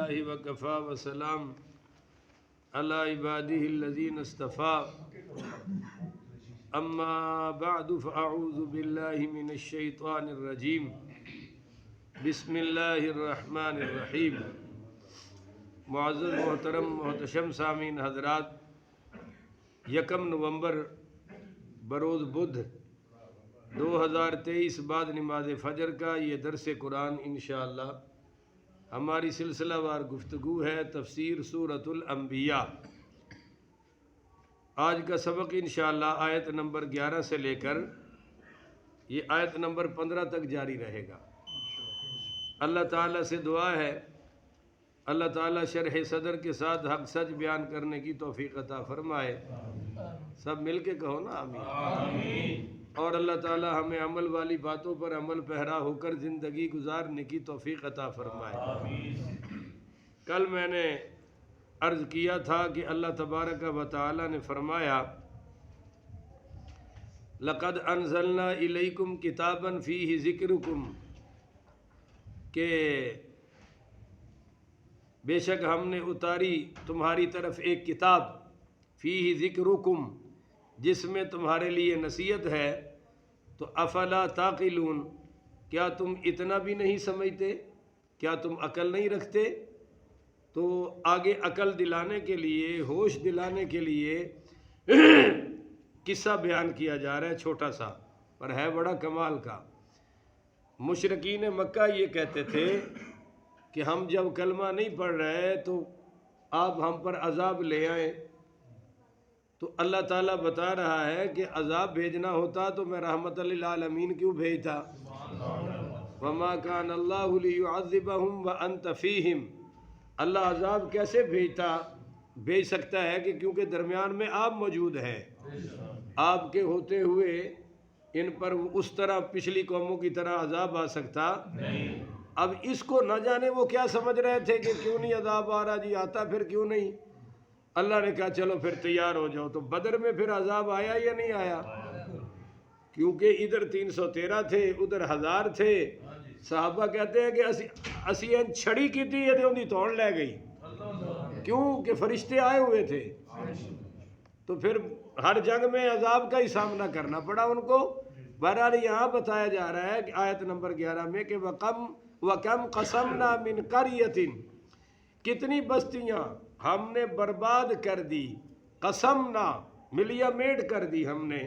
للہ وکفا وسلام علی عبادہ الذین اصطفیٰ اما بعد فاعوذ باللہ من الشیطان الرجیم بسم اللہ الرحمن الرحیم۔ معزز محترم محتشم سامعین حضرات، 1 نومبر بروز بدھ 2023 بعد نماز فجر کا یہ درس قرآن انشاءاللہ ہماری سلسلہ وار گفتگو ہے تفسیر سورۃ الانبیاء۔ آج کا سبق انشاءاللہ آیت نمبر 11 سے لے کر یہ آیت نمبر 15 تک جاری رہے گا۔ اللہ تعالیٰ سے دعا ہے اللہ تعالیٰ شرح صدر کے ساتھ حق سچ بیان کرنے کی توفیق عطا فرمائے۔ سب مل کے کہو نا آمین۔ اور اللہ تعالیٰ ہمیں عمل والی باتوں پر عمل پیرا ہو کر زندگی گزارنے کی توفیق عطا فرمائے۔ کل میں نے عرض کیا تھا کہ اللہ تبارک و تعالیٰ نے فرمایا لَقَدْ أَنزَلْنَا إِلَيْكُمْ كِتَابًا فِيهِ ذِكْرُكُمْ، کہ بے شک ہم نے اتاری تمہاری طرف ایک کتاب فِيهِ ذِكْرُكُمْ، جس میں تمہارے لیے نصیحت ہے۔ تو افلا تعقلون، کیا تم اتنا بھی نہیں سمجھتے؟ کیا تم عقل نہیں رکھتے؟ تو آگے عقل دلانے کے لیے، ہوش دلانے کے لیے قصہ بیان کیا جا رہا ہے، چھوٹا سا پر ہے بڑا کمال کا۔ مشرکین مکہ یہ کہتے تھے کہ ہم جب کلمہ نہیں پڑھ رہے تو آپ ہم پر عذاب لے آئیں۔ تو اللہ تعالیٰ بتا رہا ہے کہ عذاب بھیجنا ہوتا تو میں رحمت للعالمین کیوں بھیجتا؟ وَمَا كَانَ اللَّهُ لِيُعَذِّبَهُمْ وَأَنْتَ فِيهِمْ، اللہ عذاب کیسے بھیج سکتا ہے کہ کیونکہ درمیان میں آپ موجود ہیں۔ آپ کے ہوتے ہوئے ان پر اس طرح پچھلی قوموں کی طرح عذاب آ سکتا نہیں۔ اب اس کو نہ جانے وہ کیا سمجھ رہے تھے کہ کیوں نہیں عذاب آ رہا، جی آتا پھر کیوں نہیں؟ اللہ نے کہا چلو پھر تیار ہو جاؤ۔ تو بدر میں پھر عذاب آیا یا نہیں آیا؟ کیونکہ ادھر 313 تھے، ادھر 1000 تھے۔ صحابہ کہتے ہیں کہ اسی چھڑی کی تھی یہ دی توڑ لے گئی، کیوں کہ فرشتے آئے ہوئے تھے۔ تو پھر ہر جنگ میں عذاب کا ہی سامنا کرنا پڑا ان کو۔ بہرحال یہاں بتایا جا رہا ہے کہ آیت نمبر 11 میں کہ وَكَمْ قَسَمْنَا مِنْ قَرْيَةٍ، کتنی بستیاں ہم نے برباد کر دی، قسمنا ملیا میٹ کر دی ہم نے،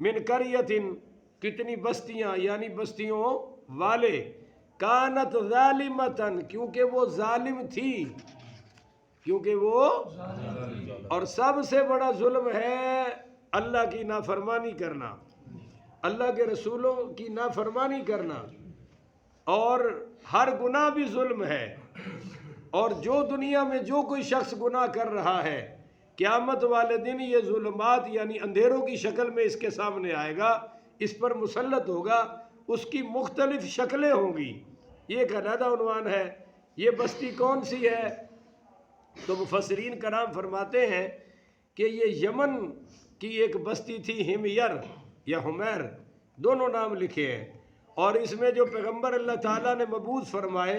من قریۃ کتنی بستیاں یعنی بستیوں والے، کانت ظالمتن کیونکہ وہ ظالم تھی، کیونکہ وہ اور سب سے بڑا ظلم ہے اللہ کی نافرمانی کرنا، اللہ کے رسولوں کی نافرمانی کرنا، اور ہر گناہ بھی ظلم ہے۔ اور جو دنیا میں جو کوئی شخص گناہ کر رہا ہے قیامت والے دن یہ ظلمات یعنی اندھیروں کی شکل میں اس کے سامنے آئے گا، اس پر مسلط ہوگا، اس کی مختلف شکلیں ہوں گی۔ یہ ایک علیحدہ عنوان ہے۔ یہ بستی کون سی ہے؟ تو مفسرین کرام فرماتے ہیں کہ یہ یمن کی ایک بستی تھی، ہمیر یا حمیر، دونوں نام لکھے ہیں۔ اور اس میں جو پیغمبر اللہ تعالیٰ نے مبعوث فرمائے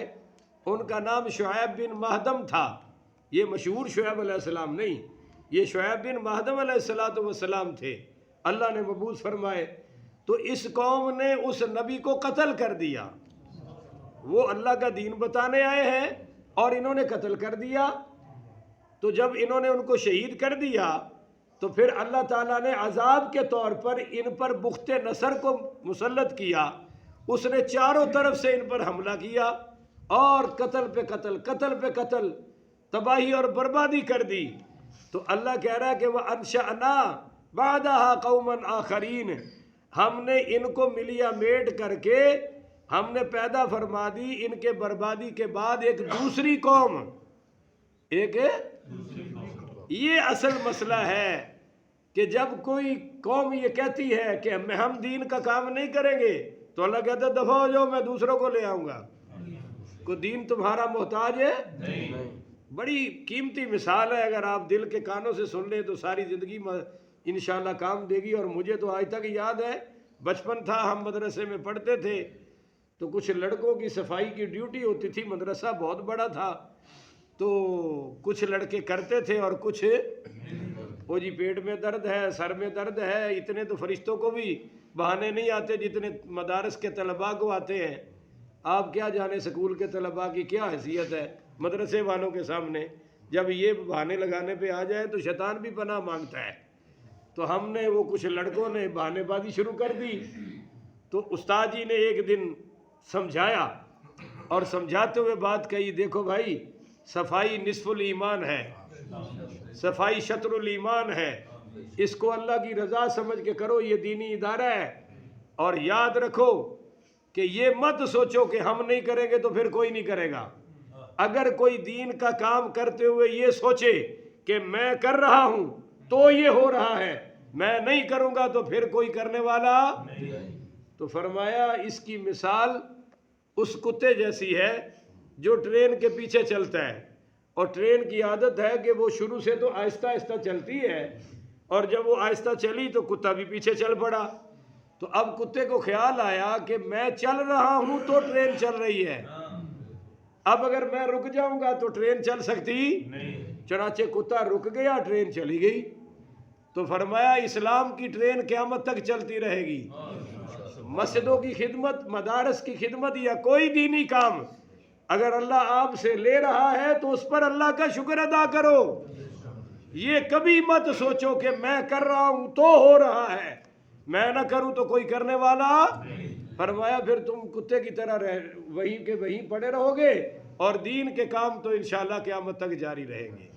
ان کا نام شعیب بن مہدم تھا۔ یہ مشہور شعیب علیہ السلام نہیں، یہ شعیب بن مہدم علیہ السلام تھے، اللہ نے مبعوث فرمائے۔ تو اس قوم نے اس نبی کو قتل کر دیا، وہ اللہ کا دین بتانے آئے ہیں اور انہوں نے قتل کر دیا۔ تو جب انہوں نے ان کو شہید کر دیا تو پھر اللہ تعالیٰ نے عذاب کے طور پر ان پر بخت نصر کو مسلط کیا۔ اس نے چاروں طرف سے ان پر حملہ کیا اور قتل پہ قتل، قتل پہ قتل، تباہی اور بربادی کر دی۔ تو اللہ کہہ رہا ہے کہ وَأَنشَأْنَا بَعْدَهَا قَوْمًا آخَرِينَ، ہم نے ان کو ملیا میٹ کر کے ہم نے پیدا فرما دی ان کے بربادی کے بعد ایک دوسری قوم، یہ اصل مسئلہ ہے کہ جب کوئی قوم یہ کہتی ہے کہ ہم دین کا کام نہیں کریں گے تو اللہ کہتا ہے دفع ہو جاؤ، میں دوسروں کو لے آؤں گا، کو دین تمہارا محتاج ہے نہیں۔ بڑی قیمتی مثال ہے، اگر آپ دل کے کانوں سے سن لیں تو ساری زندگی انشاءاللہ کام دے گی۔ اور مجھے تو آج تک یاد ہے، بچپن تھا، ہم مدرسے میں پڑھتے تھے تو کچھ لڑکوں کی صفائی کی ڈیوٹی ہوتی تھی، مدرسہ بہت بڑا تھا، تو کچھ لڑکے کرتے تھے اور کچھ وہ جی پیٹ میں درد ہے، سر میں درد ہے، اتنے تو فرشتوں کو بھی بہانے نہیں آتے جتنے مدارس کے طلباء کو آتے ہیں۔ آپ کیا جانے سکول کے طلباء کی کیا حیثیت ہے مدرسے والوں کے سامنے، جب یہ بہانے لگانے پہ آ جائے تو شیطان بھی پناہ مانگتا ہے۔ تو ہم نے وہ کچھ لڑکوں نے بہانے بازی شروع کر دی، تو استاد جی نے ایک دن سمجھایا اور سمجھاتے ہوئے بات کہی، دیکھو بھائی صفائی نصف الایمان ہے، صفائی شطر الایمان ہے، اس کو اللہ کی رضا سمجھ کے کرو، یہ دینی ادارہ ہے، اور یاد رکھو کہ یہ مت سوچو کہ ہم نہیں کریں گے تو پھر کوئی نہیں کرے گا۔ اگر کوئی دین کا کام کرتے ہوئے یہ سوچے کہ میں کر رہا ہوں تو یہ ہو رہا ہے، میں نہیں کروں گا تو پھر کوئی کرنے والا تو فرمایا اس کی مثال اس کتے جیسی ہے جو ٹرین کے پیچھے چلتا ہے، اور ٹرین کی عادت ہے کہ وہ شروع سے تو آہستہ آہستہ چلتی ہے، اور جب وہ آہستہ چلی تو کتا بھی پیچھے چل پڑا۔ تو اب کتے کو خیال آیا کہ میں چل رہا ہوں تو ٹرین چل رہی ہے، اب اگر میں رک جاؤں گا تو ٹرین چل سکتی نہیں، چنانچہ کتا رک گیا، ٹرین چلی گئی۔ تو فرمایا اسلام کی ٹرین قیامت تک چلتی رہے گی۔ مسجدوں کی خدمت، مدارس کی خدمت یا کوئی دینی کام اگر اللہ آپ سے لے رہا ہے تو اس پر اللہ کا شکر ادا کرو، یہ کبھی مت سوچو کہ میں کر رہا ہوں تو ہو رہا ہے، میں نہ کروں تو کوئی کرنے والا۔ فرمایا پھر تم کتے کی طرح وہیں کے وہیں پڑے رہو گے، اور دین کے کام تو انشاءاللہ قیامت تک جاری رہیں گے۔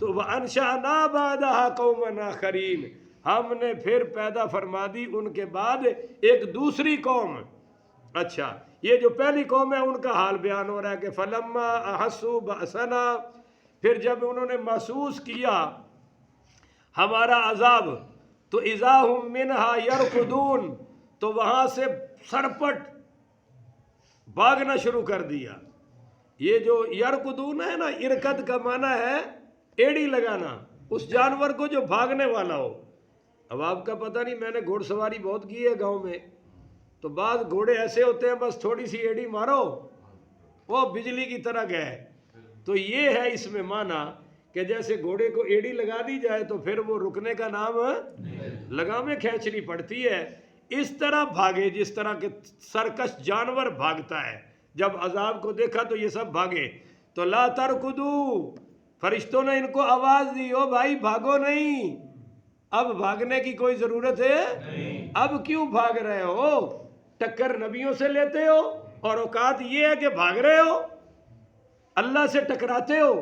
تو وَأَنشَأْنَا بَعْدَهَا قَوْمًا آخَرِينَ، ہم نے پھر پیدا فرما دی ان کے بعد ایک دوسری قوم۔ اچھا، یہ جو پہلی قوم ہے ان کا حال بیان ہو رہا ہے کہ فَلَمَّا أَحَسُّوا بَأْسَنَا، پھر جب انہوں نے محسوس کیا ہمارا عذاب تو اِذَا هُم مِّنْهَا يَرْكُضُونَ، تو وہاں سے سرپٹ بھاگنا شروع کر دیا۔ یہ جو یرکدون ہے نا، ارکد کا معنی ہے ایڑی لگانا، اس جانور کو جو بھاگنے والا ہو۔ اب آپ کا پتہ نہیں، میں نے گھوڑ سواری بہت کی ہے گاؤں میں، تو بعض گھوڑے ایسے ہوتے ہیں بس تھوڑی سی ایڑی مارو وہ بجلی کی طرح گئے۔ تو یہ ہے اس میں معنی کہ جیسے گھوڑے کو ایڑی لگا دی جائے تو پھر وہ رکنے کا نام لگامیں کھینچنی پڑتی ہے، اس طرح بھاگے جس طرح کہ سرکش جانور بھاگتا ہے۔ جب عذاب کو دیکھا تو یہ سب بھاگے۔ تو لا ترکدو، فرشتوں نے ان کو آواز دی، او بھائی بھاگو نہیں، اب بھاگنے کی کوئی ضرورت ہے نہیں، اب کیوں بھاگ رہے ہو؟ ٹکر نبیوں سے لیتے ہو اور اوقات یہ ہے کہ بھاگ رہے ہو، اللہ سے ٹکراتے ہو،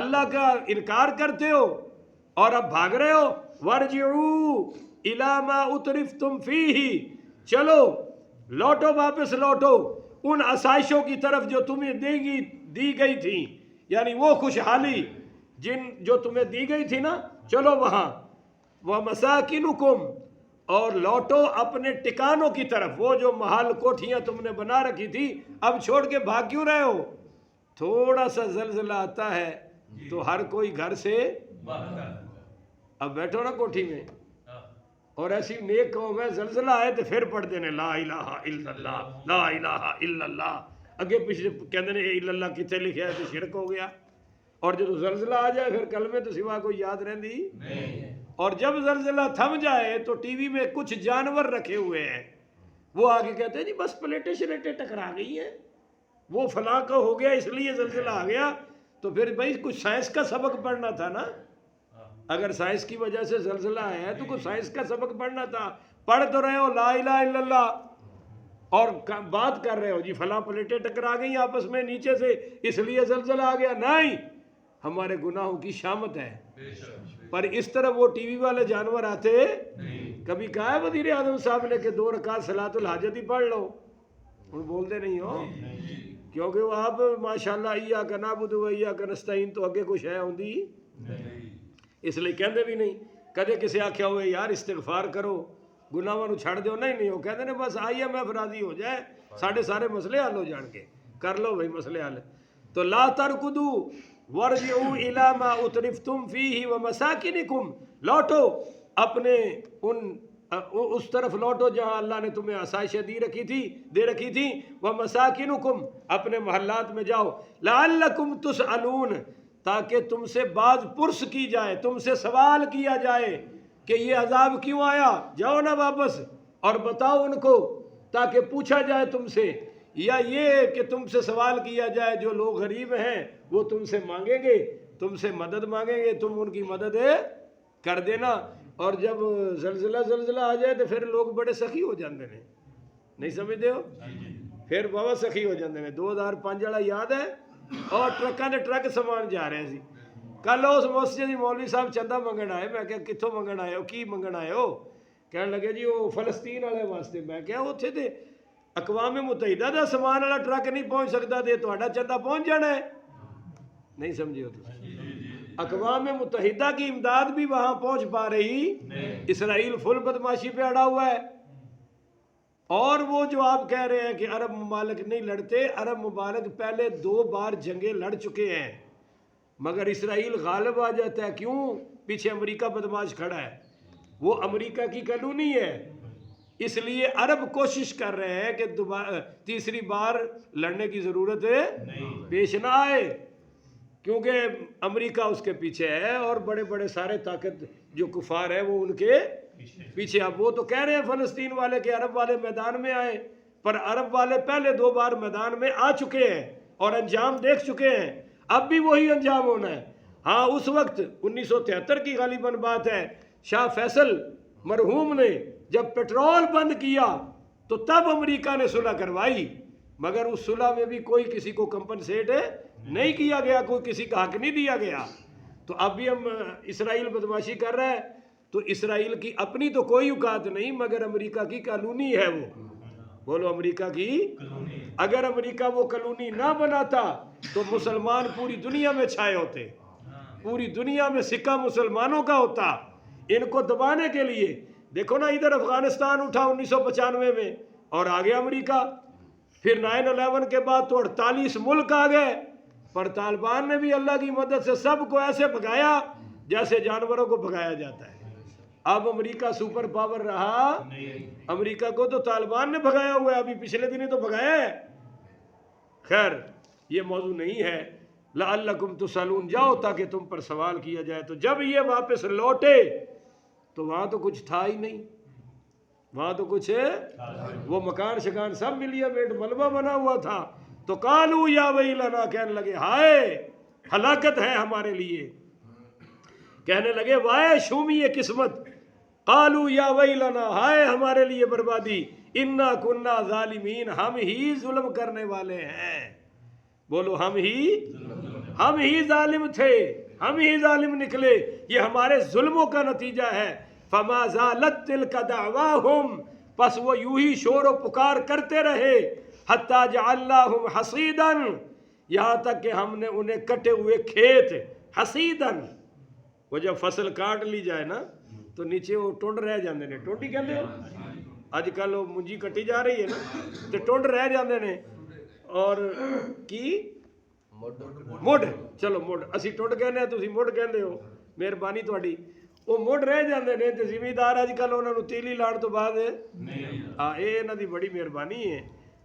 اللہ کا انکار کرتے ہو اور اب بھاگ رہے ہو۔ وَارْجِعُوا إِلَىٰ مَا أُتْرِفْتُمْ فِيهِ، چلو لوٹو، واپس لوٹو ان آسائشوں کی طرف جو تمہیں دی گئی تھی، یعنی وہ خوشحالی جو تمہیں دی گئی تھی نا، چلو وہاں۔ وَمَسَاكِنُكُمْ، اور لوٹو اپنے ٹکانوں کی طرف، وہ جو محل کوٹھیاں تم نے بنا رکھی تھی اب چھوڑ کے بھاگ کیوں رہے ہو؟ تھوڑا سا زلزلہ آتا ہے تو ہر کوئی گھر سے اب بیٹھو نا کوٹھی میں، اور ایسی نیک قوم ہے زلزلہ آئے تو پھر پڑھ دینے لا الہ الا اللہ، لا الہ الا اللہ، اگے پیچھے کہندے نے الا اللہ کتے لکھیا ہے تو شرک ہو گیا، اور جب زلزلہ آ جائے پھر کلمے تو سوا کوئی یاد رہندی نہیں۔ اور جب زلزلہ تھم جائے تو ٹی وی میں کچھ جانور رکھے ہوئے ہیں، وہ آگے کہتے ہیں جی بس پلیٹیں شلیٹیں ٹکرا گئی ہیں، وہ فلاں کا ہو گیا اس لیے زلزلہ آ گیا۔ تو پھر بھائی کچھ سائنس کا سبق پڑھنا تھا نا، اگر سائنس کی وجہ سے زلزلہ آیا ہے تو کچھ سائنس کا سبق پڑھنا تھا۔ پڑھ تو رہے ہو لا الہ الا اللہ اور بات کر رہے ہو جی فلاں پلیٹیں ٹکرا گئی آپس میں نیچے سے اس لیے زلزلہ آ گیا، نہیں، ہمارے گناہوں کی شامت ہے۔ پر اس طرح وہ ٹی وی والے جانور آتے کبھی کہا ہے وزیر اعظم صاحب نے کہ 2 رکعت صلاۃ الحاجت ہی پڑھ لو؟ ان بولتے نہیں ہو، کیونکہ وہ آپ ماشاءاللہ ایاک نعبد و ایاک نستعین تو اگے کچھ ہے ہوندی، اس لیے کہندے بھی نہیں۔ کدے کسے آکھیا ہوئے یار استغفار کرو گناہاں نو چھڑ دیو، نہیں ہو کہندے نے بس آئیے میں راضی ہو جائے ساڈے سارے مسئلے حل ہو جان کے، کر لو بھائی مسئلے حل۔ تو لا ترکدو وارجعوا الی ما اترفتم فیہ ومساکنکم، لوٹو اپنے ان اس طرف لوٹو جہاں اللہ نے تمہیں آسائشیں دے رکھی تھی وَمَسَاكِنُكُمْ اپنے محلات میں جاؤ لَعَلَّكُمْ تُسْأَلُونَ تاکہ تم سے باز پرس کی جائے، تم سے سوال کیا جائے کہ یہ عذاب کیوں آیا، جاؤ نا واپس اور بتاؤ ان کو تاکہ پوچھا جائے تم سے، یا یہ کہ تم سے سوال کیا جائے جو لوگ غریب ہیں وہ تم سے مانگیں گے، تم سے مدد مانگیں گے، تم ان کی مدد کر دینا۔ اور جب زلزلہ آ جائے تو پھر لوگ بڑے سخی ہو جاندے ہیں، نہیں سمجھتے ہو، پھر بہت سخی ہو جاندے ہیں۔ 2005 والا یاد ہے، اور ٹرکاں دے ٹرک سامان جا رہے سی، کل اس مسجد دی مولوی صاحب چندہ منگن آئے، میں کہا کتھوں منگن آئے ہو، کی منگن آئے ہو؟ کہنے لگے جی وہ فلسطین والے واسطے۔ میں کہا اتھے تے اقوام متحدہ دا سامان والا ٹرک نہیں پہنچ سکتا تے تہاڈا چندہ پہنچ جانا ہے، نہیں سمجھے ہو تسی؟ اقوام متحدہ کی امداد بھی وہاں پہنچ پا رہی، اسرائیل فل بدماشی پہ اڑا ہوا ہے۔ اور وہ جو آپ کہہ رہے ہیں کہ عرب ممالک نہیں لڑتے، عرب ممالک پہلے 2 بار جنگیں لڑ چکے ہیں، مگر اسرائیل غالب آ جاتا ہے، کیوں؟ پیچھے امریکہ بدماش کھڑا ہے، وہ امریکہ کی کالونی ہے، اس لیے عرب کوشش کر رہے ہیں کہ تیسری بار لڑنے کی ضرورت پیش نہ آئے، کیونکہ امریکہ اس کے پیچھے ہے اور بڑے بڑے سارے طاقت جو کفار ہیں وہ ان کے پیچھے۔ اب وہ تو کہہ رہے ہیں فلسطین والے کہ عرب والے میدان میں آئے، پر عرب والے پہلے 2 بار میدان میں آ چکے ہیں اور انجام دیکھ چکے ہیں، اب بھی وہی انجام ہونا ہے۔ ہاں اس وقت 1973 کی غالباً بات ہے، شاہ فیصل مرحوم نے جب پیٹرول بند کیا تو تب امریکہ نے صلح کروائی، مگر اس صلح میں بھی کوئی کسی کو کمپنسیٹ نہیں کیا گیا، کوئی کسی کا حق نہیں دیا گیا۔ تو اب بھی ہم اسرائیل بدماشی کر رہا ہے، تو اسرائیل کی اپنی تو کوئی اوقات نہیں، مگر امریکہ کی کالونی ہے وہ، بولو امریکہ کی۔ اگر امریکہ وہ کالونی نہ بناتا تو مسلمان پوری دنیا میں چھائے ہوتے، پوری دنیا میں سکہ مسلمانوں کا ہوتا۔ ان کو دبانے کے لیے دیکھو نا، ادھر افغانستان اٹھا 1995 میں اور آگے امریکہ، پھر 9/11 کے بعد تو 48 ملک آ گئے، پر طالبان نے بھی اللہ کی مدد سے سب کو ایسے بھگایا جیسے جانوروں کو بھگایا جاتا ہے۔ اب امریکہ سپر پاور رہا، امریکہ کو تو طالبان نے بھگایا ہوا ہے، ابھی پچھلے دن ہی تو بھگایا ہے۔ خیر یہ موضوع نہیں ہے، لعلکم تسألون، جاؤ تاکہ تم پر سوال کیا جائے۔ تو جب یہ واپس لوٹے تو وہاں تو کچھ تھا ہی نہیں، وہاں تو کچھ وہ مکان شکان سب ملیا میٹ ملبہ بنا ہوا تھا۔ تو قالوا یا ویلنا، کہنے لگے ہائے ہلاکت ہے ہمارے لیے، کہنے لگے وائے شومی قسمت، قالوا یا ویلنا، ہائے ہمارے لیے بربادی، انا کننا ظالمین، ہم ہی ظلم کرنے والے ہیں، بولو ہم ہی ظالم تھے، ہم ہی ظالم نکلے، یہ ہمارے ظلموں کا نتیجہ ہے۔ فما زالت تلک دعواہم، پس وہ یوں ہی شور و پکار کرتے رہے، حتی جعلناہم حصیداً، یہاں تک کہ ہم نے انہیں کٹے ہوئے کھیت، حصیداً، وہ جب فصل کاٹ لی جائے نا تو نیچے وہ ٹونڈ رہ جاندے نے، ٹونڈی کہندے ہو آج کل وہ منجی کٹی جا رہی ہے نا تو ٹونڈ رہ جاندے نے، اور کی مڈ، چلو مڈ اسی ٹونڈ کہنے ہیں، تسی مڈ کہندے ہو، مہربانی تہاڈی، وہ مڈ رہ جاندے نے تے زمیندار اج کل انہاں نوں تیلی لاڑ تو بعد یہ انہاں دی بڑی مہربانی ہے۔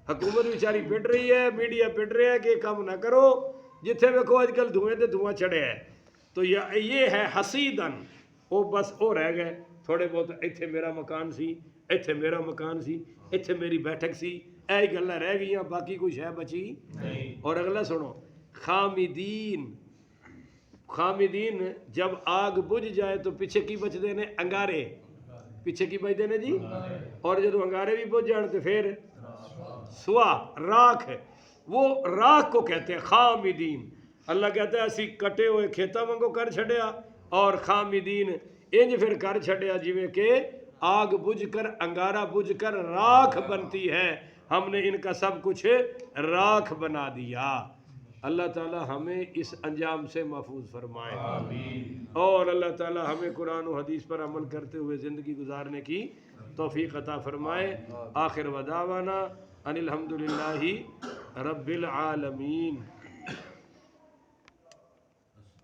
حکومت بیچاری پٹ رہی ہے، میڈیا پٹ رہا ہے کہ کام نہ کرو، جتھے ویکھو اج کل دھوئیں تے دھواں چڑھیا ہے، تو یہ ہے حصیدن، وہ بس وہ رہ گئے تھوڑے بہت، ایتھے میرا مکان سی، ایتھے میرا مکان سی، ایتھے میری بیٹھک سی، اے گلاں رہ گئیاں، باقی کوئی شے بچی نہیں۔ اور اگلا سنو، خامدین، جب آگ بجھ جائے تو پیچھے کی بچدے نے؟ انگارے، پیچھے کی بچدے نے جی، اور جب انگارے بھی بجھ جان تو پھر سوا، راکھ، وہ راکھ کو کہتے ہیں خامدین۔ اللہ کہتا ہے اسی کٹے ہوئے کھیتاں وانگو کر چھڑیا، اور خامدین انج پھر کر چھڑیا جویں کہ آگ بجھ کر، انگارہ بجھ کر راکھ بنتی ہے، ہم نے ان کا سب کچھ راکھ بنا دیا۔ اللہ تعالی ہمیں اس انجام سے محفوظ فرمائے، اور اللہ تعالی ہمیں قرآن و حدیث پر عمل کرتے ہوئے زندگی گزارنے کی توفیق عطا فرمائے۔ آخر ودعوانا ان الحمدللہ رب العالمین۔